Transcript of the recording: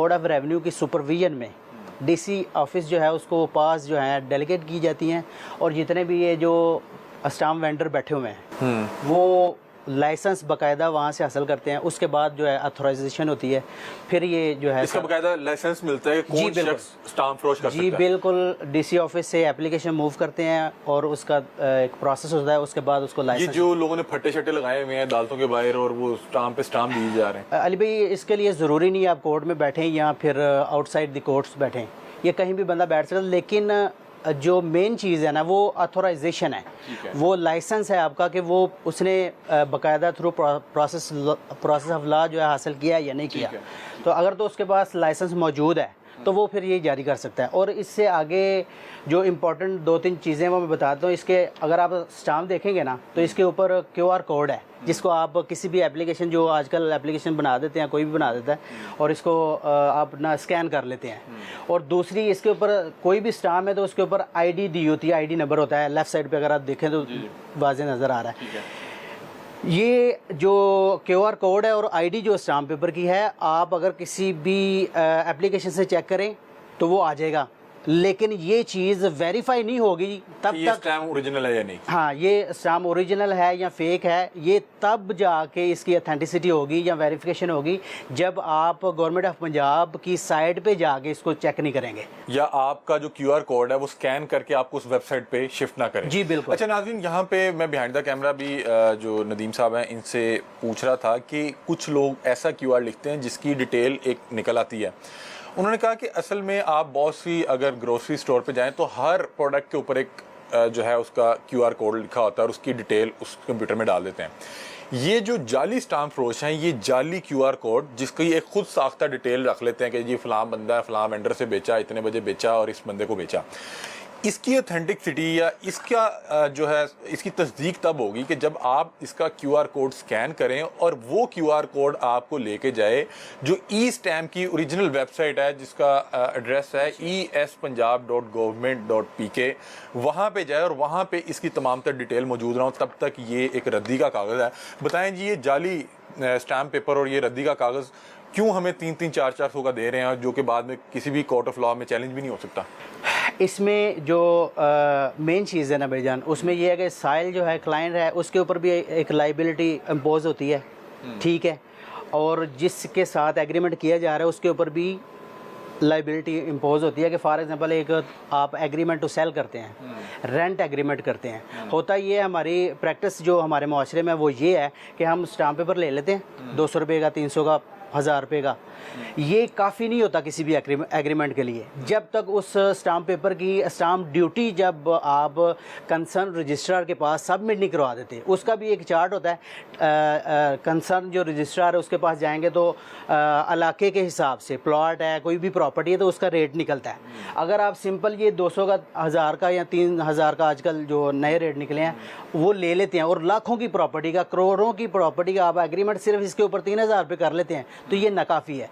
Board of revenue کی supervision میں DC office جو ہے اس کو پاس جو ہے ڈیلیگیٹ کی جاتی ہیں، اور جتنے بھی یہ جو اسٹامپ وینڈر بیٹھے ہوئے ہیں وہ لائسنس باقاعدہ وہاں سے حاصل کرتے ہیں. اس کے بعد جو ہے اتھورائزیشن ہوتی ہے، پھر یہ جو ہے اس کا باقاعدہ لائسنس ملتا ہے کہ کون شخص اسٹامپ فروش کر سکتا ہے. جی بالکل، DC آفس سے اپلیکیشن موو کرتے ہیں اور اس کا ایک پروسیس ہوتا ہے، اس کے بعد اس کو یہ لائسنس. جو لوگوں نے پھٹے شٹے لگائے ہوئے ہیں عدالتوں کے باہر اور وہ اسٹامپ پہ اسٹامپ دیے جا رہے ہیں، علی بھائی اس کے لیے ضروری نہیں ہے آپ کورٹ میں بیٹھیں یا پھر آؤٹ سائڈ دی کورٹس بیٹھیں، یہ کہیں بھی بندہ بیٹھ سکتا، لیکن جو مین چیز ہے نا وہ اتھورائزیشن ہے، وہ لائسنس ہے آپ کا کہ وہ اس نے باقاعدہ تھرو پروسیس آف لا جو ہے حاصل کیا ہے یا نہیں کیا. تو اگر تو اس کے پاس لائسنس موجود ہے تو وہ پھر یہ جاری کر سکتا ہے. اور اس سے آگے جو امپورٹنٹ 2-3 چیزیں وہ میں بتاتا ہوں. اس کے اگر آپ اسٹامپ دیکھیں گے نا تو اس کے اوپر QR کوڈ ہے، جس کو آپ کسی بھی اپلیکیشن، جو آج کل اپلیکیشن بنا دیتے ہیں، کوئی بھی بنا دیتا ہے، اور اس کو آپ نا اسکین کر لیتے ہیں. اور دوسری اس کے اوپر کوئی بھی اسٹامپ ہے تو اس کے اوپر ID دی ہوتی ہے، ID نمبر ہوتا ہے. لیفٹ سائڈ پہ اگر آپ دیکھیں تو واضح نظر آ رہا ہے. یہ جو QR کوڈ ہے اور ID جو اسٹامپ پیپر کی ہے، آپ اگر کسی بھی اپلیکیشن سے چیک کریں تو وہ آ جائے گا، لیکن یہ چیز ویریفائی نہیں ہوگی تب یہ تک. اسٹامپ اوریجنل ہے یا نہیں. ہاں، یہ اسٹامپ اوریجنل ہے یا فیک ہے، یہ تب جا کے اس کی اتھینٹسٹی ہوگی یا ویریفیکیشن ہوگی جب آپ گورنمنٹ آف پنجاب کی سائٹ پہ جا کے اس کو چیک نہیں کریں گے، یا آپ کا جو QR کوڈ ہے وہ اسکین کر کے آپ کو اس ویب سائٹ پہ شفٹ نہ کریں. جی بالکل. اچھا ناظرین، یہاں پہ میں بیہائنڈ دا کیمرہ بھی جو ندیم صاحب ہیں ان سے پوچھ رہا تھا کہ کچھ لوگ ایسا QR لکھتے ہیں جس کی ڈیٹیل ایک نکل آتی ہے. انہوں نے کہا کہ اصل میں آپ بہت سی اگر گروسری اسٹور پہ جائیں تو ہر پروڈکٹ کے اوپر ایک جو ہے اس کا QR کوڈ لکھا ہوتا ہے اور اس کی ڈیٹیل اس کمپیوٹر میں ڈال دیتے ہیں. یہ جو جعلی اسٹامپ فروش ہیں، یہ جعلی QR کوڈ جس کی ایک خود ساختہ ڈیٹیل رکھ لیتے ہیں کہ جی فلاں بندہ ہے، فلاں وینڈر سے بیچا، اتنے بجے بیچا اور اس بندے کو بیچا. اس کی اتھینٹکسٹی یا اس کا جو ہے اس کی تصدیق تب ہوگی کہ جب آپ اس کا QR کوڈ سکین کریں اور وہ QR کوڈ آپ کو لے کے جائے جو اسٹیمپ کی اوریجنل ویب سائٹ ہے جس کا ایڈریس ہے espunjab.government.pk، وہاں پہ جائے اور وہاں پہ اس کی تمام تر ڈیٹیل موجود رہا ہوں. تب تک یہ ایک ردی کا کاغذ ہے. بتائیں جی، یہ جعلی اسٹامپ پیپر اور یہ ردی کا کاغذ کیوں ہمیں 300-400 کا دے رہے ہیں جو کہ بعد میں کسی بھی کورٹ آف لا میں چیلنج بھی نہیں ہو سکتا؟ اس میں جو مین چیز ہے نا بھائی جان، اس میں یہ ہے کہ سائل جو ہے کلائنٹ ہے اس کے اوپر بھی ایک لائبلٹی امپوز ہوتی ہے، ٹھیک ہے، اور جس کے ساتھ ایگریمنٹ کیا جا رہا ہے اس کے اوپر بھی لائبلٹی امپوز ہوتی ہے. کہ فار ایگزامپل ایک آپ ایگریمنٹ ٹو سیل کرتے ہیں، رینٹ ایگریمنٹ کرتے ہیں. ہوتا یہ ہماری پریکٹس جو ہمارے معاشرے میں وہ یہ ہے کہ ہم اسٹامپ پیپر لے لیتے ہیں 200 روپے کا، 300 کا، 1000 روپے کا. یہ کافی نہیں ہوتا کسی بھی ایگریمنٹ کے لیے جب تک اس اسٹامپ پیپر کی اسٹامپ ڈیوٹی جب آپ کنسرن رجسٹرار کے پاس سبمٹ نہیں کروا دیتے. اس کا بھی ایک چارٹ ہوتا ہے، کنسرن جو رجسٹرار ہے اس کے پاس جائیں گے تو علاقے کے حساب سے پلاٹ ہے، کوئی بھی پراپرٹی ہے تو اس کا ریٹ نکلتا ہے. اگر آپ سمپل یہ 200 کا، 1000 کا یا 3000 کا آج کل جو نئے ریٹ نکلے ہیں وہ لے لیتے ہیں، اور لاکھوں کی پراپرٹی کا، کروڑوں کی پراپرٹی کا آپ ایگریمنٹ صرف اس کے اوپر 3000 پہ کر لیتے ہیں تو یہ ناکافی ہے.